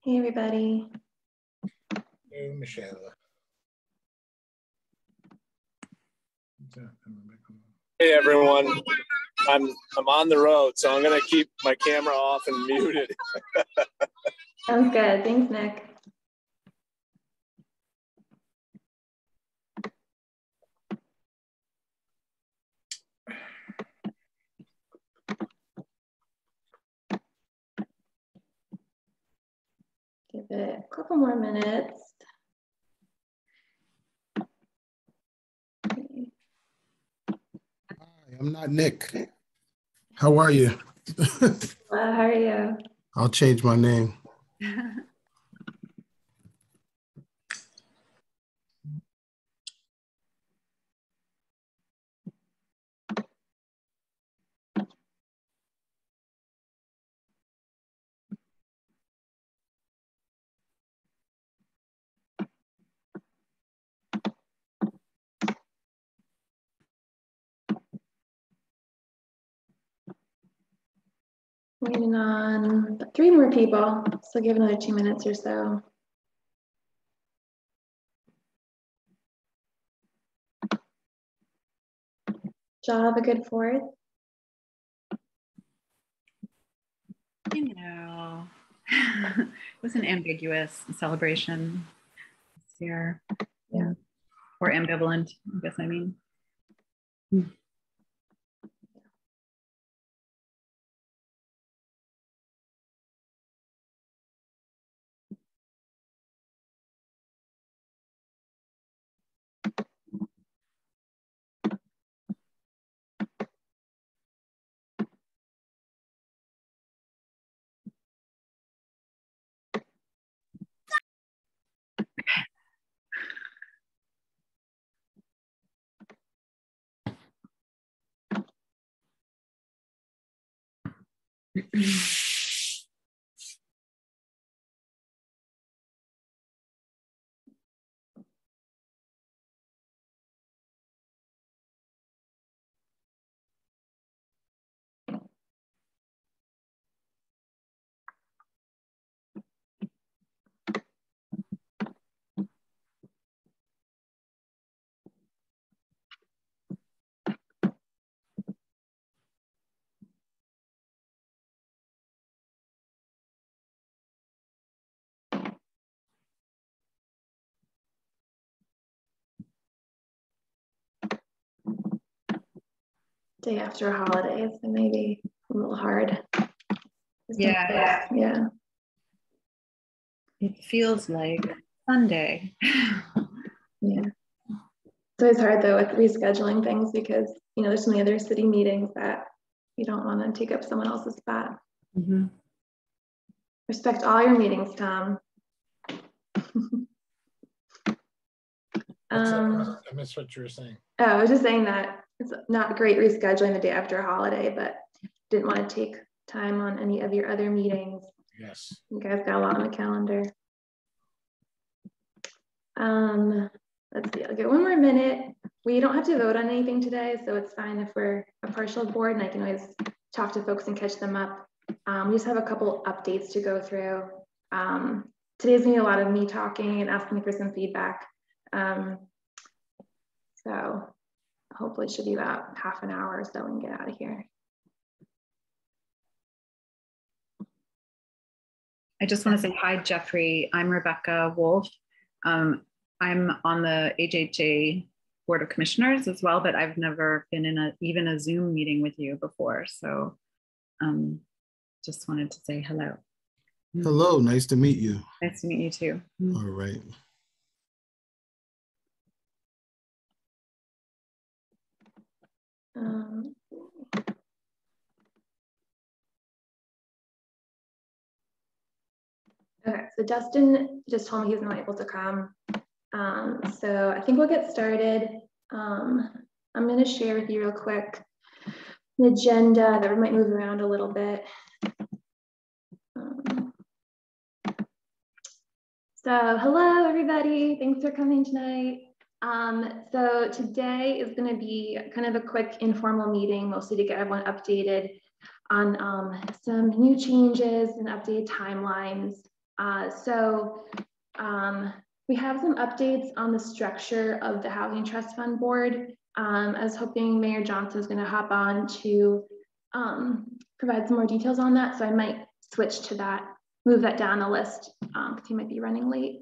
Hey, everybody. Hey, Michelle. Hey everyone, I'm on the road, so I'm gonna keep my camera off and muted. Sounds good. Thanks, Nick. Give it a couple more minutes. Hi, I'm not Nick. How are you? How are you? I'll change my name. Waiting on 3 more people, so give another 2 minutes or so. Y'all have a good 4th. You know, it was an ambiguous celebration this year. Yeah. Or ambivalent, I guess I mean. Day after a holiday, so maybe a little hard. Yeah. Yeah. It feels like Sunday. Yeah. It's always hard though with rescheduling things because, you know, there's so many other city meetings that you don't want to take up someone else's spot. Mm-hmm. Respect all your meetings, Tom. I missed what you were saying. Oh, I was just saying that it's not great rescheduling the day after a holiday, but didn't want to take time on any of your other meetings. Yes. You guys got a lot on the calendar. Let's see, I'll get 1 more minute. We don't have to vote on anything today, so it's fine if we're a partial board, and I can always talk to folks and catch them up. We just have a couple updates to go through. Today's gonna be a lot of me talking and asking for some feedback. So hopefully it should be about half an hour or so and get out of here. I just want to say hi, Jeffrey. I'm Rebecca Wolf. I'm on the HHA Board of Commissioners as well, but I've never been in even a Zoom meeting with you before. So just wanted to say hello. Hello, nice to meet you. Nice to meet you too. All right. Okay, so Dustin just told me he's not able to come. So I think we'll get started. I'm going to share with you real quick the agenda that we might move around a little bit. So hello, everybody. Thanks for coming tonight. So today is going to be kind of a quick informal meeting, mostly to get everyone updated on some new changes and updated timelines We have some updates on the structure of the Housing Trust Fund Board. I was hoping Mayor Johnson is going to hop on to provide some more details on that. So I might switch to that, move that down the list because he might be running late.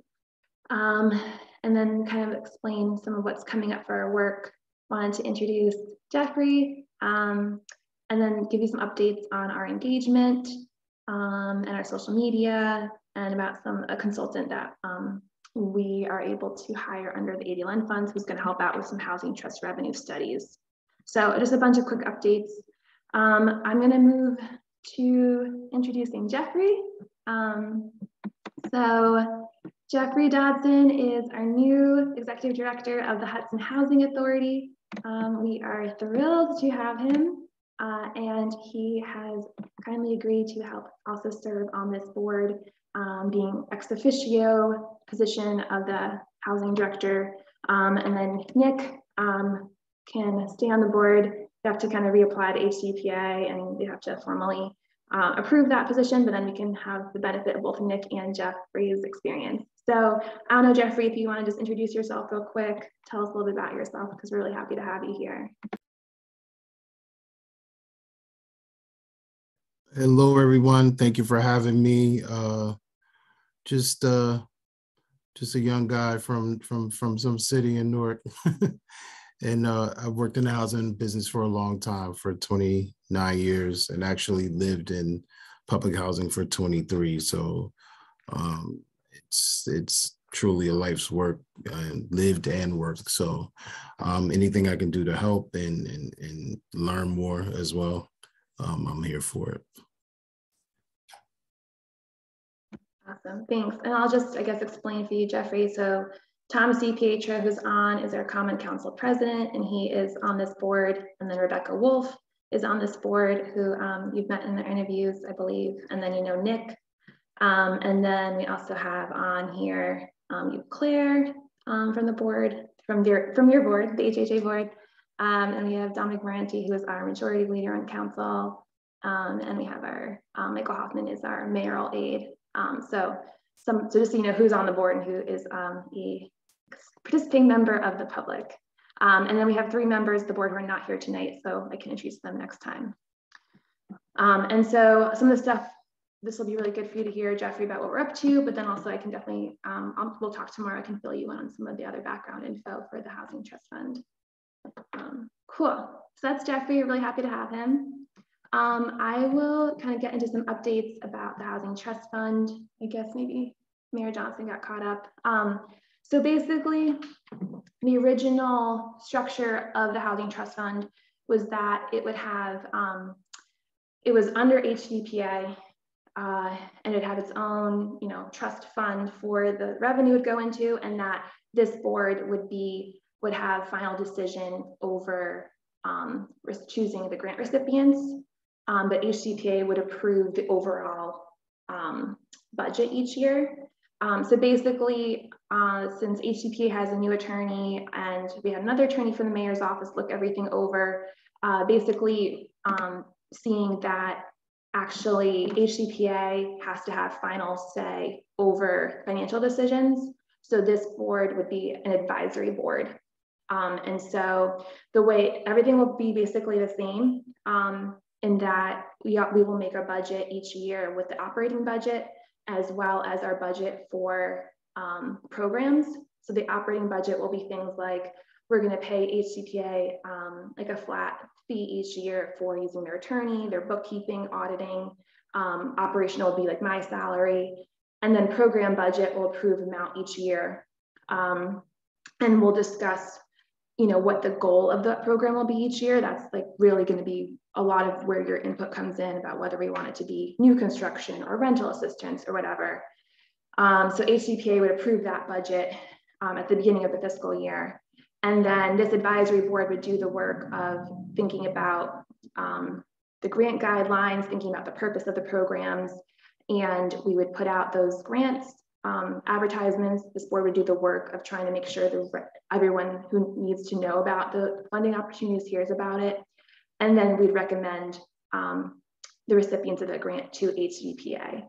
And then kind of explain some of what's coming up for our work. Wanted to introduce Jeffrey and then give you some updates on our engagement and our social media and about a consultant that we are able to hire under the ADLN funds who's going to help out with some housing trust revenue studies. So just a bunch of quick updates. I'm going to move to introducing Jeffrey. So Jeffrey Dodson is our new Executive Director of the Hudson Housing Authority. We are thrilled to have him and he has kindly agreed to help also serve on this board, being ex officio position of the Housing Director. And then Nick can stay on the board. You have to kind of reapply to HCPA and they have to formally approve that position, but then we can have the benefit of both Nick and Jeffrey's experience. So I don't know, Jeffrey, if you want to just introduce yourself real quick, tell us a little bit about yourself because we're really happy to have you here. Hello, everyone. Thank you for having me. Just a young guy from some city in Newark. And I've worked in the housing business for a long time, for 29 years, and actually lived in public housing for 23. So it's truly a life's work, lived and worked. So anything I can do to help and learn more as well, I'm here for it. Awesome, thanks. And I'll just, I guess, explain for you, Jeffrey. So Thomas DiPietro, who's on, is our Common Council president, and he is on this board. And then Rebecca Wolf is on this board, who you've met in the interviews, I believe. And then you know Nick. And then we also have on here you, Claire, from the board, from your board, the HHA board. And we have Dominic Moranti, who is our majority leader on council. And we have our Michael Hoffman is our mayoral aide. So just so you know who's on the board and who is a participating member of the public. And then we have 3 members of the board who are not here tonight, so I can introduce them next time. And so some of the stuff, this will be really good for you to hear, Jeffrey, about what we're up to, but then also I can definitely, we'll talk tomorrow, I can fill you in on some of the other background info for the Housing Trust Fund. Cool, so that's Jeffrey, really happy to have him. I will kind of get into some updates about the Housing Trust Fund. I guess maybe Mayor Johnson got caught up. So basically, the original structure of the Housing Trust Fund was that it would have, it was under HCPA, and it had its own, trust fund for the revenue would go into, and that this board would have final decision over choosing the grant recipients. But HCPA would approve the overall budget each year. So basically, since HCPA has a new attorney and we had another attorney from the mayor's office look everything over, basically seeing that actually HCPA has to have final say over financial decisions. So this board would be an advisory board. And so the way everything will be basically the same, in that we will make our budget each year with the operating budget as well as our budget for programs. So the operating budget will be things like we're going to pay HCPA like a flat fee each year for using their attorney, their bookkeeping, auditing. Operational will be like my salary, and then program budget will approve amount each year, and we'll discuss what the goal of the program will be each year. That's like really going to be a lot of where your input comes in about whether we want it to be new construction or rental assistance or whatever. So HCPA would approve that budget at the beginning of the fiscal year. And then this advisory board would do the work of thinking about the grant guidelines, thinking about the purpose of the programs, and we would put out those grants advertisements. This board would do the work of trying to make sure that everyone who needs to know about the funding opportunities hears about it. And then we'd recommend the recipients of the grant to HCPA.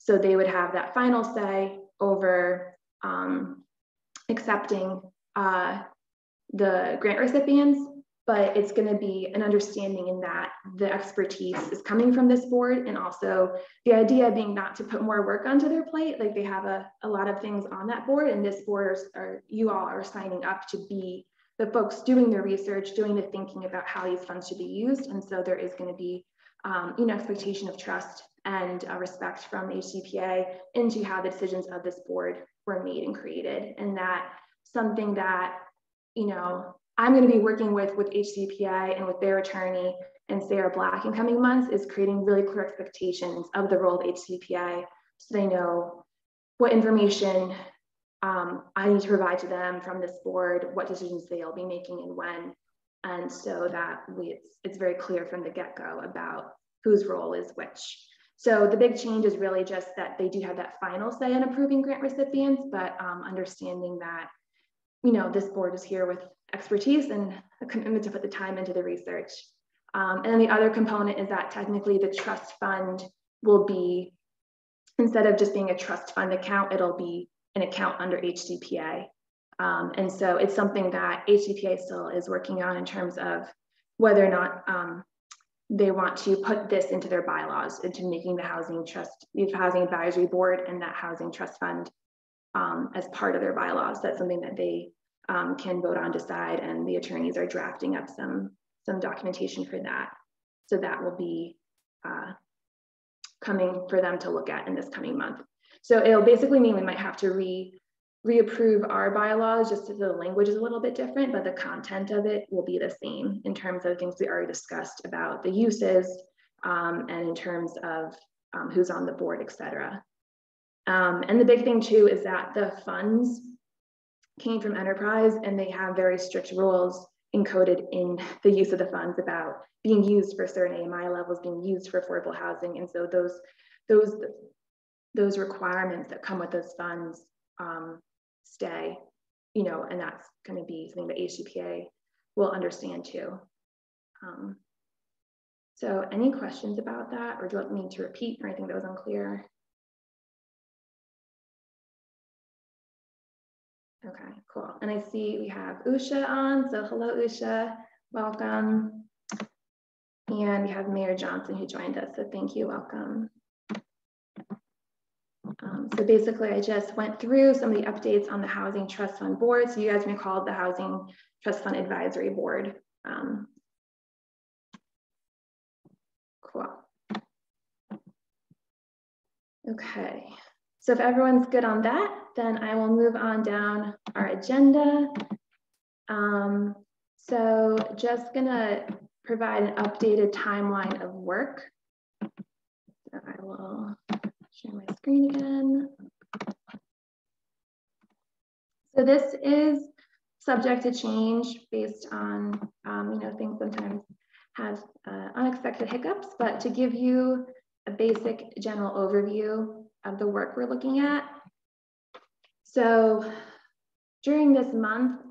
So they would have that final say over accepting the grant recipients, but it's going to be an understanding in that the expertise is coming from this board, and also the idea being not to put more work onto their plate. Like they have a lot of things on that board, and this board you all are signing up to be the folks doing the research, doing the thinking about how these funds should be used. And so there is going to be expectation of trust and respect from HCPA into how the decisions of this board were made and created. And that something that, I'm going to be working with HCPA and with their attorney and Sarah Black in coming months is creating really clear expectations of the role of HCPA, so they know what information I need to provide to them from this board, what decisions they'll be making and when. And so that it's very clear from the get-go about whose role is which. So the big change is really just that they do have that final say in approving grant recipients, but understanding that, this board is here with expertise and a commitment to put the time into the research. And then the other component is that technically the trust fund will be, instead of just being a trust fund account, it'll be an account under HCPA. And so it's something that HCPA still is working on in terms of whether or not they want to put this into their bylaws, into making the housing advisory board and that housing trust fund as part of their bylaws. That's something that they can vote on, decide, and the attorneys are drafting up some documentation for that. So that will be coming for them to look at in this coming month. So it'll basically mean we might have to reapprove our bylaws, just so the language is a little bit different, but the content of it will be the same in terms of things we already discussed about the uses and in terms of who's on the board, et cetera. And the big thing too is that the funds came from Enterprise, and they have very strict rules encoded in the use of the funds about being used for certain AMI levels, being used for affordable housing. And so those requirements that come with those funds stay, and that's going to be something that HCPA will understand too. So any questions about that, or do you want me to repeat or anything that was unclear? Okay, cool. And I see we have Usha on, so hello Usha, welcome. And we have Mayor Johnson who joined us, so thank you, welcome. So basically I just went through some of the updates on the Housing Trust Fund Board. So you guys may call it the Housing Trust Fund Advisory Board. Cool. Okay. So if everyone's good on that, then I will move on down our agenda. So just gonna provide an updated timeline of work. So I will share my screen again. So this is subject to change based on, things sometimes have unexpected hiccups, but to give you a basic general overview of the work we're looking at. So during this month,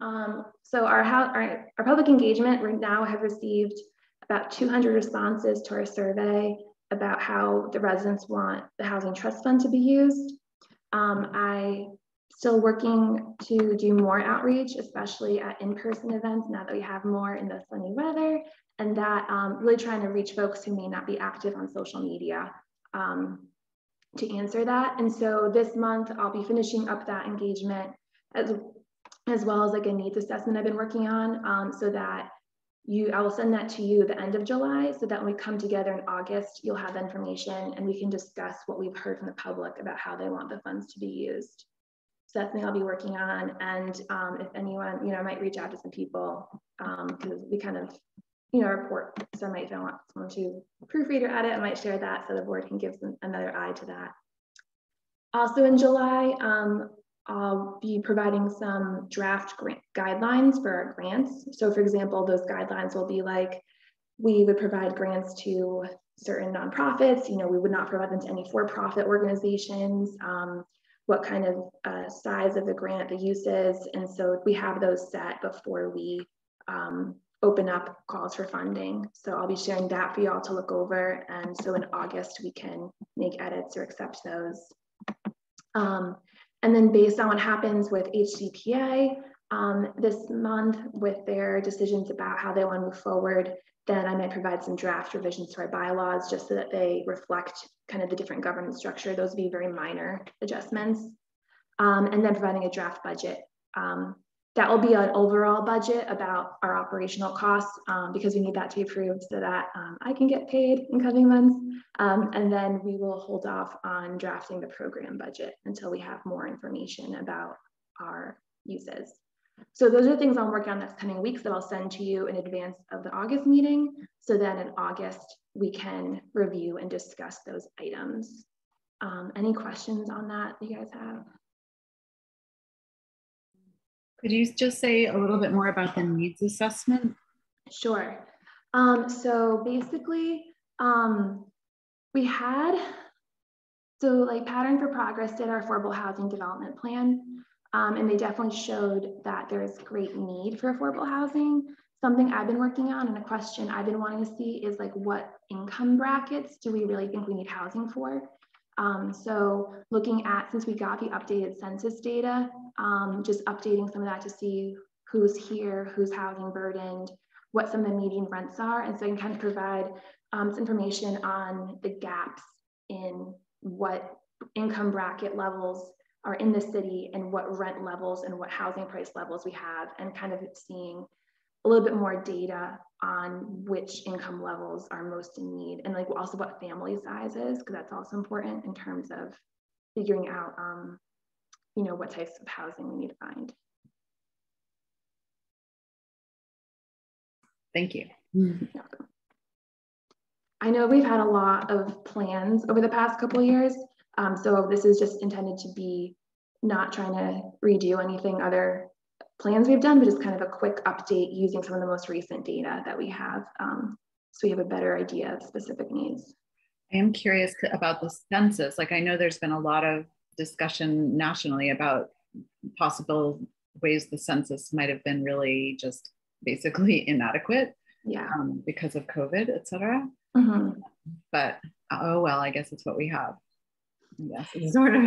so our public engagement, we now have received about 200 responses to our survey about how the residents want the Housing Trust Fund to be used. I'm still working to do more outreach, especially at in-person events now that we have more in the sunny weather, and that really trying to reach folks who may not be active on social media to answer that. And so this month I'll be finishing up that engagement as well as like a needs assessment I've been working on, so that I will send that to you at the end of July, so that when we come together in August, you'll have information and we can discuss what we've heard from the public about how they want the funds to be used. So that's something I'll be working on. And if anyone, I might reach out to some people because we kind of, report. So I might, if I want someone to proofread or edit, I might share that so the board can give another eye to that. Also in July, I'll be providing some draft grant guidelines for our grants. So for example, those guidelines will be like, we would provide grants to certain nonprofits, we would not provide them to any for-profit organizations, what kind of size of the grant, the uses. And so we have those set before we open up calls for funding. So I'll be sharing that for y'all to look over. And so in August, we can make edits or accept those. And then based on what happens with HCPA this month with their decisions about how they want to move forward, then I might provide some draft revisions to our bylaws just so that they reflect kind of the different governance structure. Those would be very minor adjustments. And then providing a draft budget. That will be an overall budget about our operational costs because we need that to be approved so that I can get paid in coming months. And then we will hold off on drafting the program budget until we have more information about our uses. So those are things I'm working on next coming weeks that I'll send to you in advance of the August meeting. So then in August, we can review and discuss those items. Any questions on that you guys have? Could you just say a little bit more about the needs assessment? Sure. So basically, we had, like Pattern for Progress did our affordable housing development plan, and they definitely showed that there's great need for affordable housing. Something I've been working on and a question I've been wanting to see is like, what income brackets do we really think we need housing for? So looking at, since we got the updated census data, just updating some of that to see who's here, who's housing burdened, what some of the median rents are. And so I can kind of provide some information on the gaps in what income bracket levels are in the city and what rent levels and what housing price levels we have, and kind of seeing a little bit more data on which income levels are most in need, and like also what family size is, because that's also important in terms of figuring out, you know, what types of housing we need to find. Thank you. I know we've had a lot of plans over the past couple of years, so this is just intended to be not trying to redo anything other plans we've done, but just kind of a quick update using some of the most recent data that we have, so we have a better idea of specific needs. I am curious about the census. Like, I know there's been a lot of discussion nationally about possible ways the census might have been really just basically inadequate, yeah, because of COVID, et cetera. Mm-hmm. But oh well, I guess it's what we have. Yes, sort of.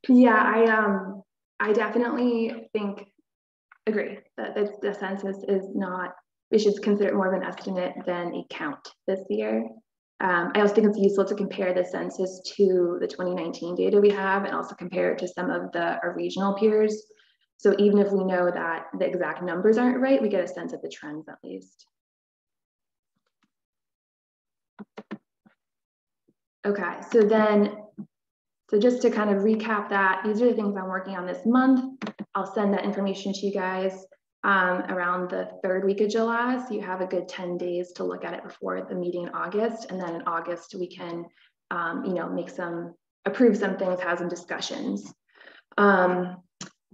Yeah, I definitely agree that the census is not, we should consider it more of an estimate than a count this year. I also think it's useful to compare the census to the 2019 data we have and also compare it to some of our regional peers. So even if we know that the exact numbers aren't right, we get a sense of the trends at least. Okay, so just to kind of recap that, these are the things I'm working on this month. I'll send that information to you guys around the 3rd week of July. So you have a good 10 days to look at it before the meeting in August. And then in August, we can, you know, approve some things, have some discussions. And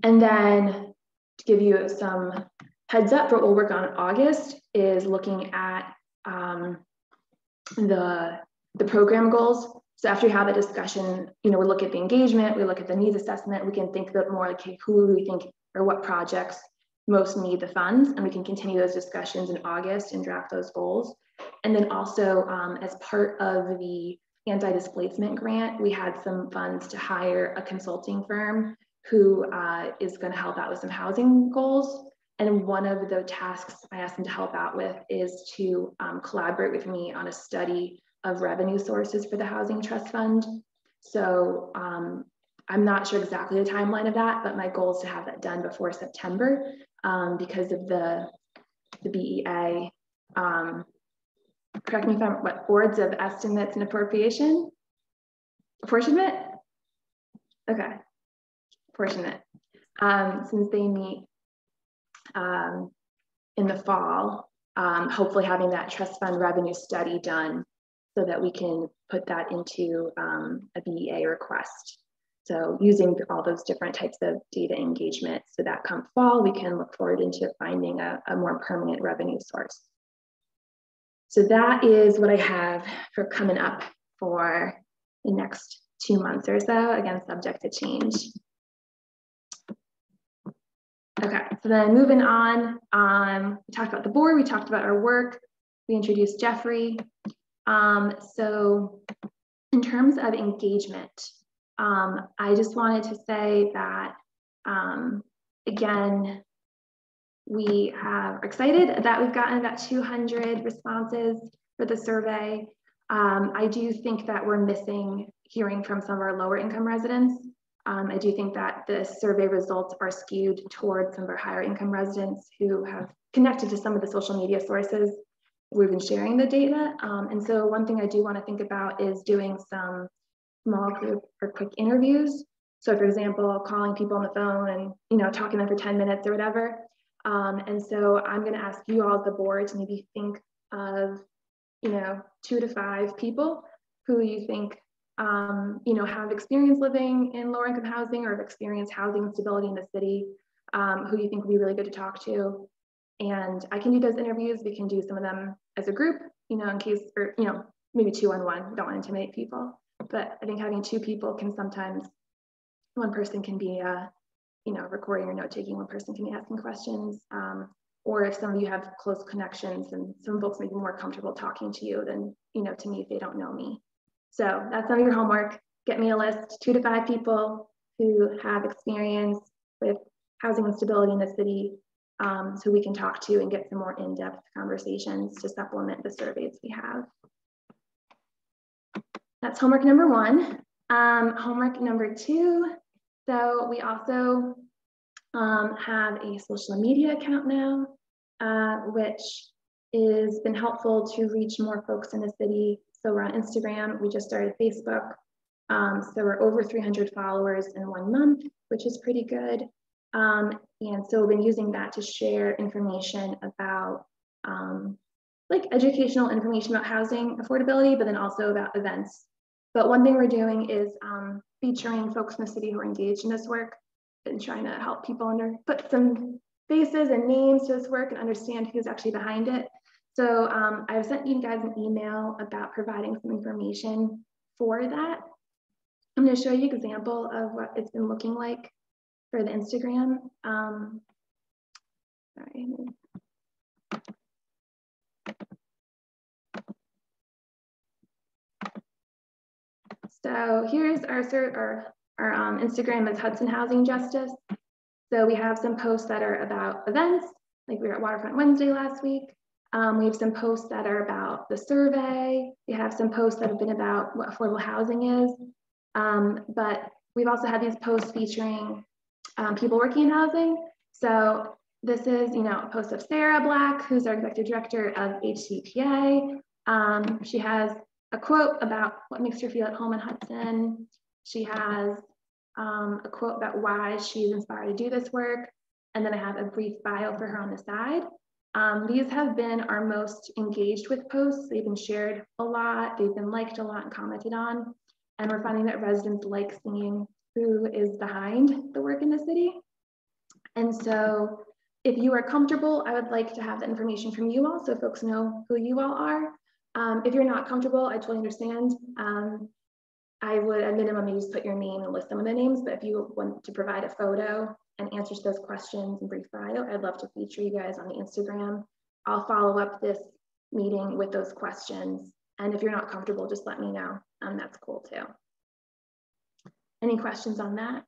then to give you some heads up for what we'll work on in August is looking at the program goals. So after we have a discussion, you know, we look at the engagement, we look at the needs assessment, we can think a bit more like, okay, who do we think or what projects most need the funds, and we can continue those discussions in August and draft those goals. And then also as part of the anti-displacement grant, we had some funds to hire a consulting firm who is going to help out with some housing goals. And one of the tasks I asked them to help out with is to collaborate with me on a study of revenue sources for the Housing Trust Fund. So I'm not sure exactly the timeline of that, but my goal is to have that done before September because of the BEA. Correct me if I'm, what, boards of estimates and appropriation? Apportionment? Okay, apportionment. Since they meet in the fall, hopefully having that trust fund revenue study done so that we can put that into a BEA request. So using all those different types of data engagement so that come fall, we can look forward into finding a more permanent revenue source. So that is what I have for coming up for the next 2 months or so, again, subject to change. Okay, so then moving on, we talked about the board, we talked about our work, we introduced Jeffrey. So in terms of engagement, I just wanted to say that, again, we are excited that we've gotten about 200 responses for the survey. I do think that we're missing hearing from some of our lower income residents. I do think that the survey results are skewed towards some of our higher income residents who have connected to some of the social media sources we've been sharing the data. And so one thing I do want to think about is doing some small group or quick interviews. So for example, calling people on the phone and talking to them for 10 minutes or whatever. And so I'm going to ask you all, the board, to maybe think of 2 to 5 people who you think have experience living in lower income housing or have experienced housing instability in the city, who you think would be really good to talk to. And I can do those interviews. We can do some of them as a group, in case, or maybe 2-on-1. We don't want to intimidate people, but I think having 2 people can sometimes, one person can be recording or note taking, one person can be asking questions. Or if some of you have close connections, and some folks may be more comfortable talking to you than to me if they don't know me. So that's some of your homework. Get me a list, 2 to 5 people who have experience with housing instability in the city, so we can talk to and get some more in-depth conversations to supplement the surveys we have. That's homework number 1. Homework number 2. So we also have a social media account now, which has been helpful to reach more folks in the city. So we're on Instagram. We just started Facebook. So we're over 300 followers in 1 month, which is pretty good. And so we've been using that to share information about like educational information about housing affordability, but then also about events. But one thing we're doing is featuring folks in the city who are engaged in this work and trying to help people put some faces and names to this work and understand who's actually behind it. So I've sent you guys an email about providing some information for that. I'm going to show you an example of what it's been looking like for the Instagram. Sorry. So here's our Instagram is Hudson Housing Justice. So we have some posts that are about events, like we were at Waterfront Wednesday last week. We have some posts that are about the survey. We have some posts that have been about what affordable housing is. But we've also had these posts featuring people working in housing. So this is, a post of Sarah Black, who's our executive director of HCPA. She has a quote about what makes her feel at home in Hudson. She has a quote about why she's inspired to do this work. And then I have a brief bio for her on the side. These have been our most engaged with posts. They've been shared a lot. They've been liked a lot and commented on. And we're finding that residents like seeing who is behind the work in the city. And so if you are comfortable, I would like to have the information from you all so folks know who you all are. If you're not comfortable, I totally understand. I would at minimum maybe just put your name and list some of the names, but if you want to provide a photo and answers to those questions and brief bio, I'd love to feature you guys on the Instagram. I'll follow up this meeting with those questions. And if you're not comfortable, just let me know. That's cool too. Any questions on that?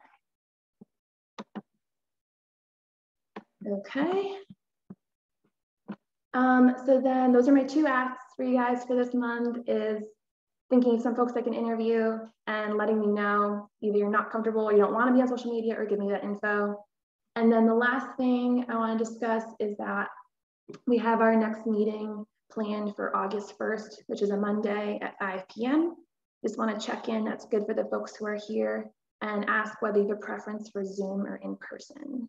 Okay. So then those are my 2 asks for you guys for this month, is thinking of some folks I can interview and letting me know either you're not comfortable or you don't want to be on social media, or give me that info. And then the last thing I want to discuss is that we have our next meeting planned for August 1st, which is a Monday at 5 p.m. Just want to check in. That's good for the folks who are here, and ask whether you have a preference for Zoom or in person.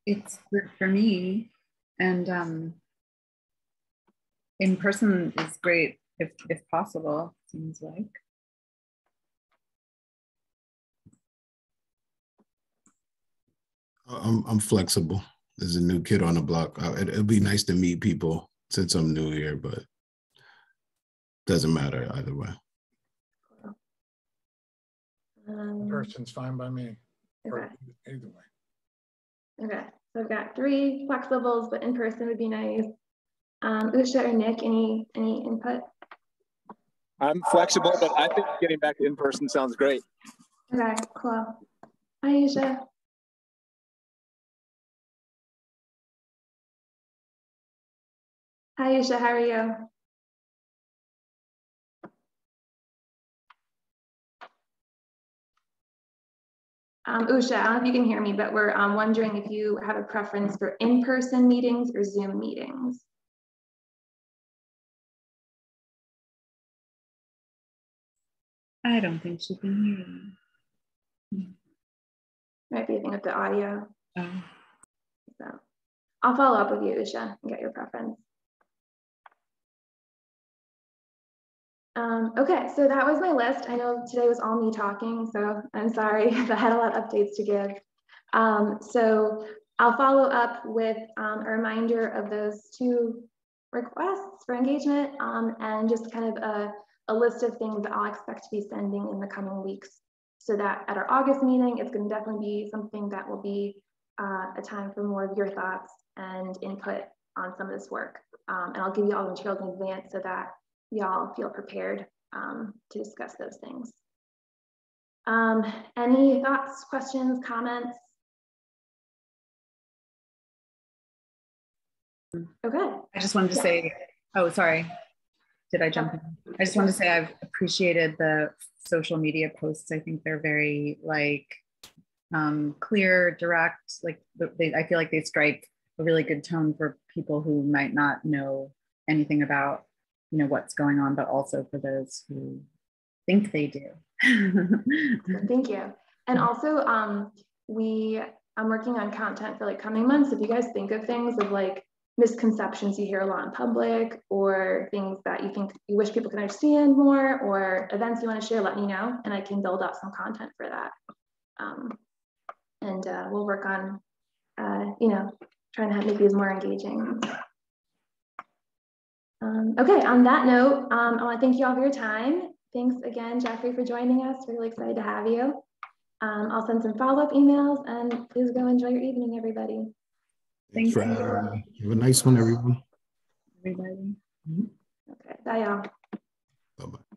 It's good for me, and in person is great if possible, seems like. I'm flexible. There's a new kid on the block. It'd be nice to meet people since I'm new here, but Doesn't matter either way. Person's fine by me. Okay. Either way. Okay, so I've got 3 flexibles, but in person would be nice. Usha or Nick, any input? I'm flexible, but I think getting back to in-person sounds great. Okay, cool. Hi, Usha. Hi, Usha, how are you? Usha, I don't know if you can hear me, but we're wondering if you have a preference for in-person meetings or Zoom meetings. I don't think she can hear me. Might be a thing with the audio. Oh. So I'll follow up with you, Usha, and get your preference. Okay, so that was my list. I know today was all me talking, so I'm sorry if I had a lot of updates to give. So I'll follow up with a reminder of those 2 requests for engagement and just kind of a list of things that I'll expect to be sending in the coming weeks, so that at our August meeting, it's going to definitely be something that will be a time for more of your thoughts and input on some of this work. And I'll give you all the materials in advance so that y'all feel prepared to discuss those things. Any thoughts, questions, comments? Okay. I just wanted to say, oh, sorry. Did I jump in? I just wanted to say I've appreciated the social media posts. I think they're very clear, direct. I feel like they strike a really good tone for people who might not know anything about what's going on, but also for those who think they do. Thank you. And also, I'm working on content for coming months. If you guys think of things of misconceptions you hear a lot in public, or things that you think you wish people could understand more, or events you want to share, let me know, and I can build out some content for that. And we'll work on, trying to make these more engaging. Okay, on that note, I want to thank you all for your time. Thanks again, Jeffrey, for joining us. We're really excited to have you. I'll send some follow-up emails, and please go enjoy your evening, everybody. Thanks for having me. Have a nice one, everyone. Everybody. Okay, bye, y'all. Bye-bye.